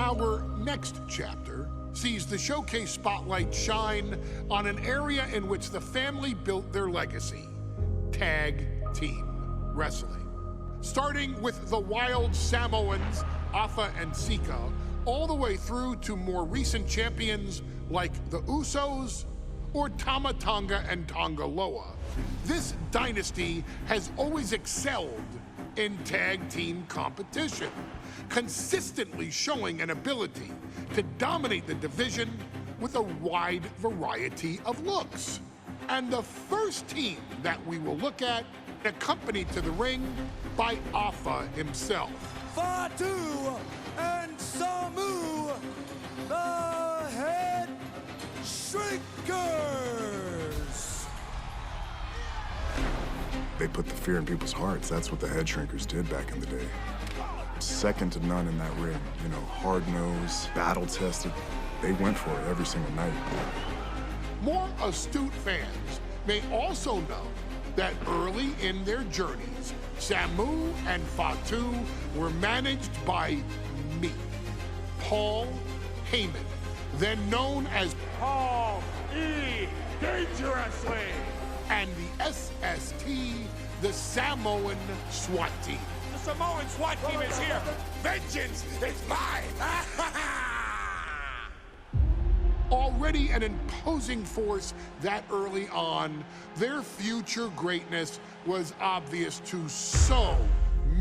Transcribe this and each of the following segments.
Our next chapter sees the showcase spotlight shine on an area in which the family built their legacy: tag team wrestling. Starting with the wild Samoans, Afa and Sika, all the way through to more recent champions like the Usos or Tama Tonga and Tonga Loa. This dynasty has always excelled in tag team competition, consistently showing an ability to dominate the division with a wide variety of looks. And the first team that we will look at, accompanied to the ring by Afa himself. Fatu and Samu, the Headshrinkers. They put the fear in people's hearts. That's what the Headshrinkers did back in the day. Second to none in that ring. You know, hard-nosed, battle-tested. They went for it every single night. More astute fans may also know that early in their journeys, Samu and Fatu were managed by me, Paul Heyman, then known as Paul E. Dangerously, and the SST, the Samoan SWAT team. the Samoan SWAT team is here. Vengeance is mine. Already an imposing force that early on, their future greatness was obvious to so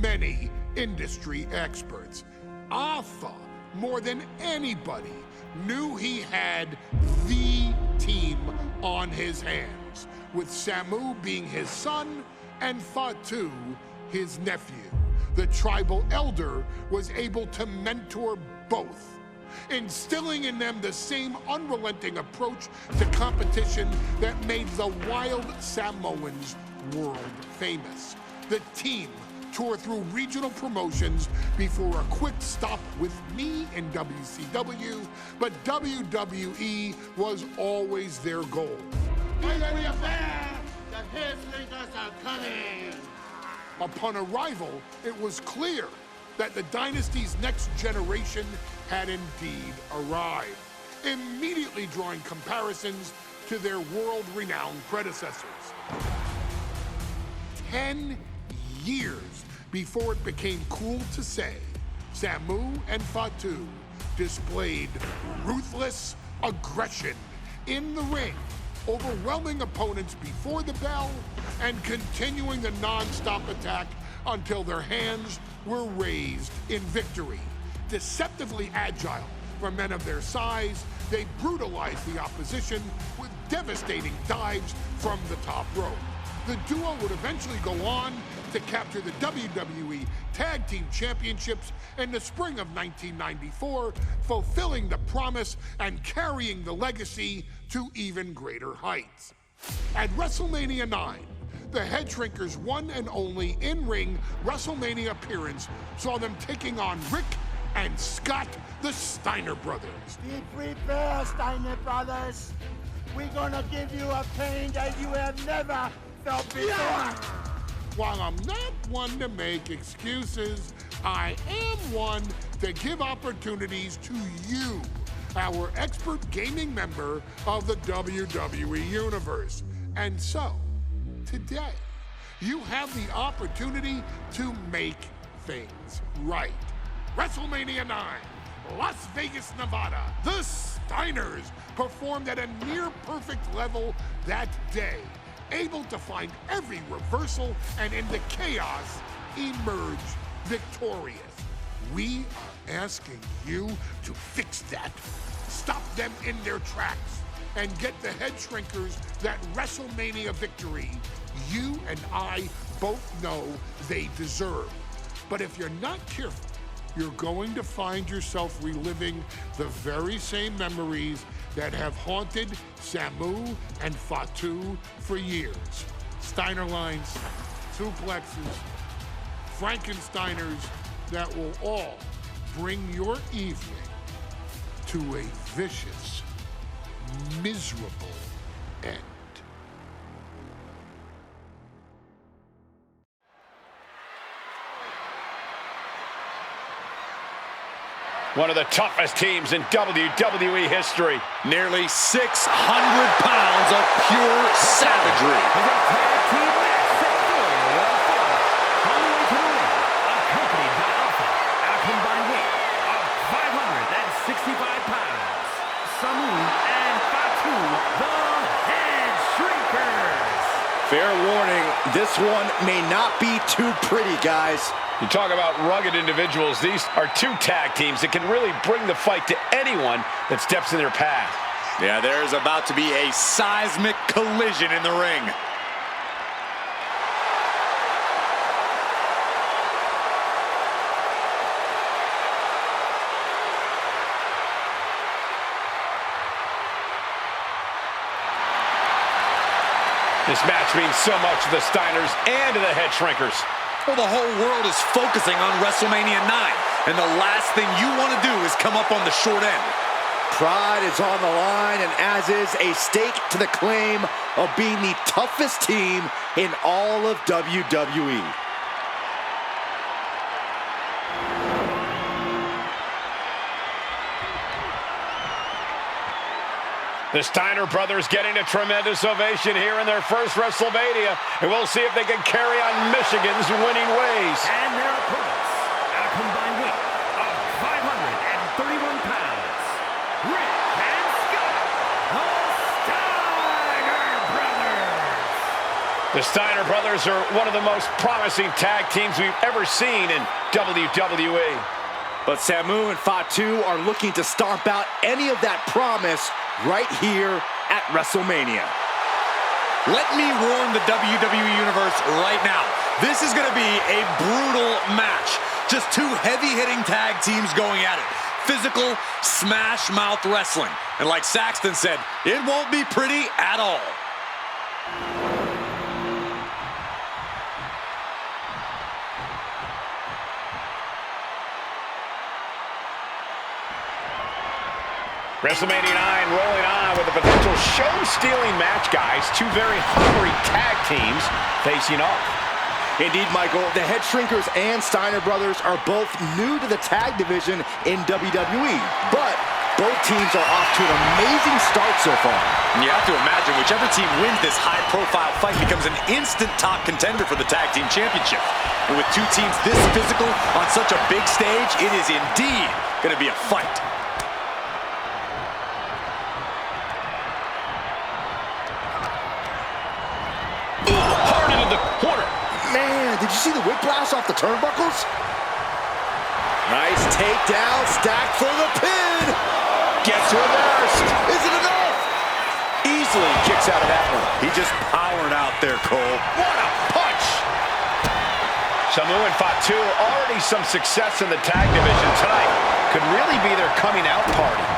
many industry experts. Afa, more than anybody, knew he had the team on his hands, with Samu being his son and Fatu his nephew. The tribal elder was able to mentor both, instilling in them the same unrelenting approach to competition that made the wild Samoans world famous. The team toured through regional promotions before a quick stop with me in WCW, but WWE was always their goal. The Headshrinkers are coming. Upon arrival, it was clear that the dynasty's next generation had indeed arrived, immediately drawing comparisons to their world-renowned predecessors. 10 years before it became cool to say, Samu and Fatu displayed ruthless aggression in the ring, overwhelming opponents before the bell and continuing the non-stop attack until their hands were raised in victory. Deceptively agile for men of their size, they brutalized the opposition with devastating dives from the top rope. The duo would eventually go on to capture the WWE Tag Team Championships in the spring of 1994, fulfilling the promise and carrying the legacy to even greater heights. At Wrestlemania IX, the Headshrinkers' one and only in-ring WrestleMania appearance saw them taking on Rick and Scott, the Steiner brothers. Be prepared, Steiner brothers. We're gonna give you a pain that you have never felt before. While I'm not one to make excuses, I am one to give opportunities to you, our expert gaming member of the WWE Universe. And so, today, you have the opportunity to make things right. WrestleMania IX, Las Vegas, Nevada. The Steiners performed at a near-perfect level that day, able to find every reversal and in the chaos emerge victorious. We are asking you to fix that, stop them in their tracks, and get the Headshrinkers that WrestleMania victory you and I both know they deserve. But if you're not careful, you're going to find yourself reliving the very same memories that have haunted Samu and Fatu for years. Steiner lines, suplexes, Frankensteiners that will all bring your evening to a vicious, miserable end. One of the toughest teams in WWE history. Nearly 600 pounds of pure savagery. Fair warning, this one may not be too pretty, guys. You talk about rugged individuals. These are two tag teams that can really bring the fight to anyone that steps in their path. Yeah, there's about to be a seismic collision in the ring. This match means so much to the Steiners and to the Headshrinkers. Well, the whole world is focusing on Wrestlemania IX, and the last thing you want to do is come up on the short end. Pride is on the line, and as is a stake to the claim of being the toughest team in all of WWE. The Steiner brothers getting a tremendous ovation here in their first Wrestlemania, and we'll see if they can carry on Michigan's winning ways. And their opponents, at a combined weight of 531 pounds, Rick and Scott, the Steiner brothers. The Steiner brothers are one of the most promising tag teams we've ever seen in WWE. But Samu and Fatu are looking to stomp out any of that promise right here at WrestleMania. Let me warn the WWE Universe right now. This is going to be a brutal match. Just two heavy-hitting tag teams going at it. Physical, smash-mouth wrestling. And like Saxton said, it won't be pretty at all. WrestleMania IX rolling on with a potential show-stealing match, guys. Two very hungry tag teams facing off. Indeed, Michael, the Headshrinkers and Steiner brothers are both new to the tag division in WWE, but both teams are off to an amazing start so far. You have to imagine whichever team wins this high-profile fight becomes an instant top contender for the tag team championship. And with two teams this physical on such a big stage, it is indeed going to be a fight. Hard into the corner. Man, did you see the whiplash off the turnbuckles? Nice takedown, stacked for the pin. Gets reversed. Is it enough? Easily kicks out of that one. He just powered out there, Cole. What a punch. Samu and Fatu, already some success in the tag division tonight. Could really be their coming out party.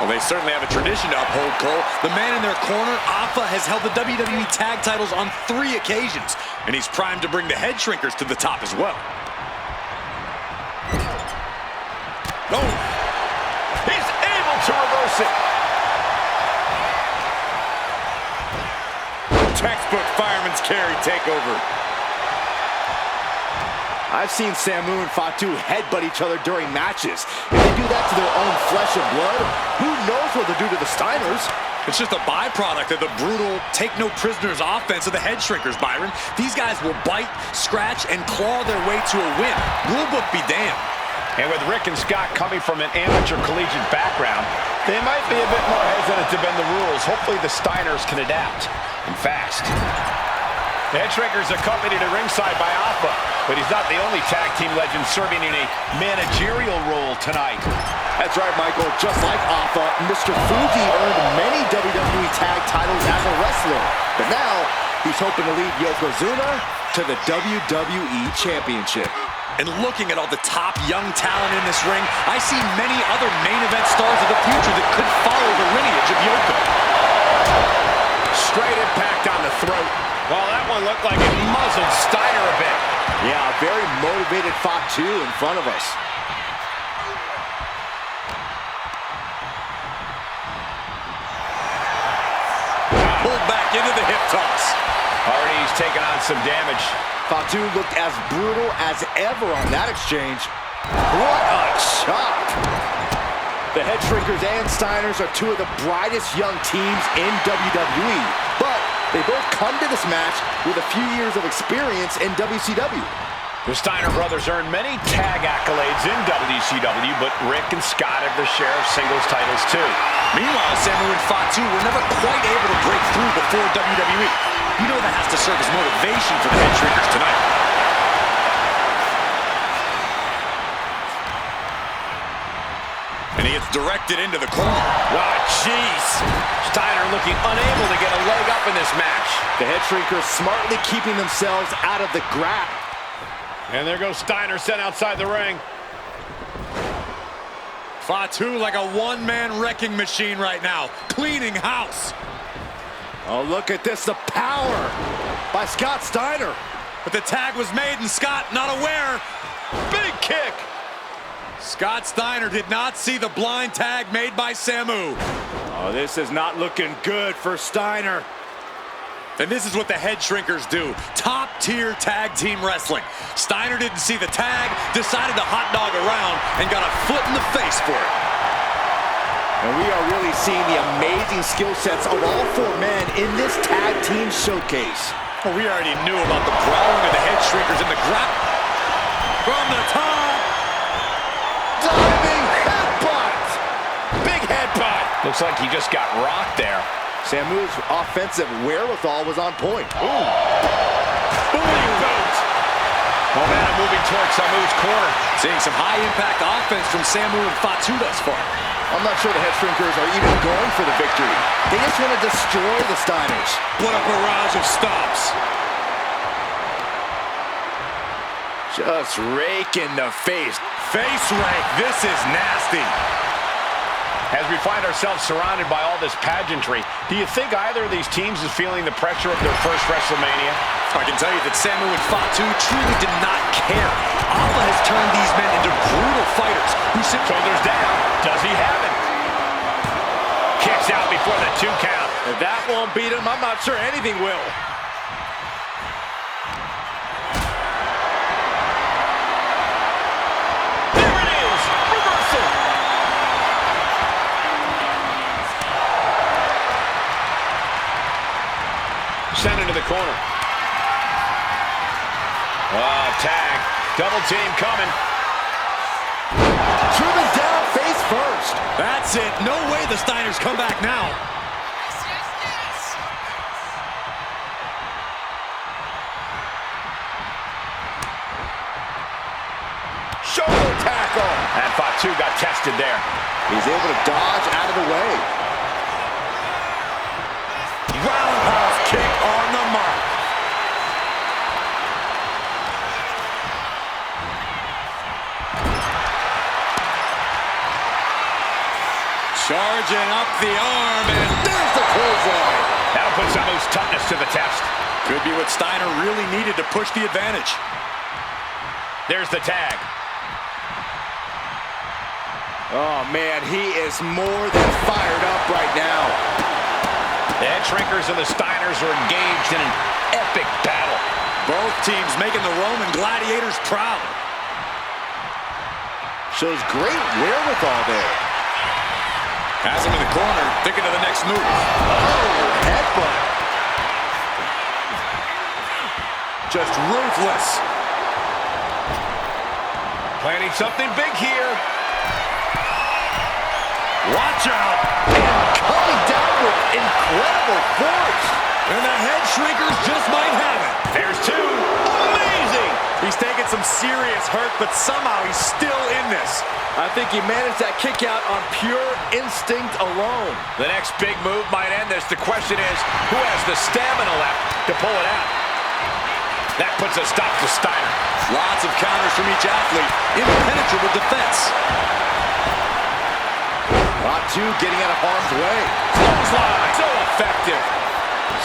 Well, they certainly have a tradition to uphold, Cole. The man in their corner, Alpha, has held the WWE tag titles on 3 occasions, and he's primed to bring the Headshrinkers to the top as well. Oh, he's able to reverse it. Textbook fireman's carry takeover. I've seen Samu and Fatu headbutt each other during matches. If they do that to their own flesh and blood, who knows what they'll do to the Steiners? It's just a byproduct of the brutal take-no-prisoners offense of the Headshrinkers, Byron. These guys will bite, scratch, and claw their way to a win. Rulebook be damned. And with Rick and Scott coming from an amateur collegiate background, they might be a bit more hesitant to bend the rules. Hopefully the Steiners can adapt, and fast. The Headshrinkers accompanied at ringside by Alpha, but he's not the only tag team legend serving in a managerial role tonight. That's right, Michael. Just like Alpha, Mr. Fuji earned many WWE tag titles as a wrestler. But now, he's hoping to lead Yokozuna to the WWE Championship. And looking at all the top young talent in this ring, I see many other main event stars of the future that could follow the lineage of Yoko. Straight impact on the throat. Well, that one looked like it muzzled Steiner a bit. Yeah, a very motivated Fatu in front of us. Pulled back into the hip toss. Already he's taken on some damage. Fatu looked as brutal as ever on that exchange. What a chop! The Headshrinkers and Steiners are two of the brightest young teams in WWE, but they both come to this match with a few years of experience in WCW. The Steiner brothers earned many tag accolades in WCW, but Rick and Scott have their share of singles titles too. Meanwhile, Samu and Fatu were never quite able to break through before WWE. You know that has to serve as motivation for the Headshrinkers tonight. And he gets directed into the corner. Wow, jeez. Steiner looking unable to get a leg up in this match. The Headshrinkers smartly keeping themselves out of the grab. And there goes Steiner sent outside the ring. Fatu like a one-man wrecking machine right now, cleaning house. Oh, look at this, the power by Scott Steiner. But the tag was made and Scott not aware. Big kick. Scott Steiner did not see the blind tag made by Samu. Oh, this is not looking good for Steiner. And this is what the Headshrinkers do. Top-tier tag team wrestling. Steiner didn't see the tag, decided to hot dog around, and got a foot in the face for it. And we are really seeing the amazing skill sets of all four men in this tag team showcase. Well, we already knew about the brawling of the Headshrinkers in the grab. From the top. Diving headbutt. Big headbutt. Looks like he just got rocked there. Samu's offensive wherewithal was on point. Ooh. Booty boot. Momentum moving towards Samu's corner. Seeing some high-impact offense from Samu and Fatu thus far. I'm not sure the Headshrinkers are even going for the victory. They just want to destroy the Steiners. What a barrage of stops. Just rake in the face. Face rake. This is nasty. As we find ourselves surrounded by all this pageantry, do you think either of these teams is feeling the pressure of their first Wrestlemania? I can tell you that Samu and Fatu truly did not care. Allah has turned these men into brutal fighters who sit shoulders down. Does he have it? Kicks out before the 2 count. If that won't beat him, I'm not sure anything will. There it is! Reversal! Sent into the corner. Tag. Double team coming. Driven down face first. That's it. No way the Steiners come back now. Shoulder tackle. And Fatu got tested there. He's able to dodge out of the way. Roundhouse kick on the mark. Charging up the arm, and there's the clothesline. That'll put Samu's toughness to the test. Could be what Steiner really needed to push the advantage. There's the tag. Oh, man, he is more than fired up right now. The Headshrinkers and the Steiners are engaged in an epic battle. Both teams making the Roman gladiators proud. Shows great wherewithal there. Has him in the corner, thinking of the next move. Oh, headbutt. Just ruthless. Planning something big here. Watch out. And coming down with incredible force. And the Headshrinkers just might have it. There's 2. Amazing. He's taking some serious hurt, but somehow he's still in this. I think he managed that kick out on pure instinct alone. The next big move might end this. The question is, who has the stamina left to pull it out? That puts a stop to Steiner. Lots of counters from each athlete. Impenetrable defense. Fatu getting out of harm's way. Clothesline. So effective.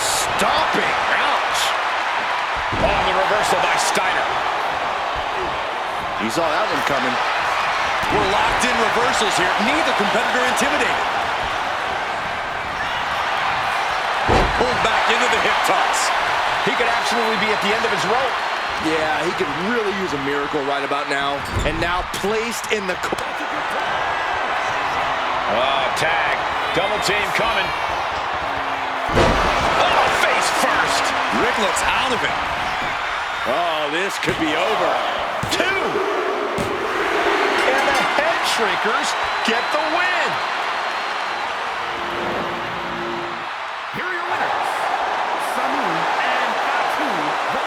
Stomping. Ouch. On the reversal by Steiner. He saw that one coming. We're locked in reversals here. Neither competitor intimidated. Pulled back into the hip toss. He could absolutely be at the end of his rope. Yeah, he could really use a miracle right about now. And now placed in the... Tag. Double team coming. Oh, face first. Rick looks out of it. Oh, this could be over. 2. And the Headshrinkers get the win. Here are your winners, Samu and Fatu, the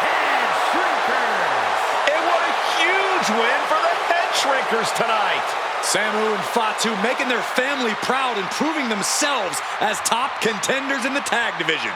Headshrinkers. And what a huge win for the Headshrinkers tonight. Samu and Fatu making their family proud and proving themselves as top contenders in the tag division.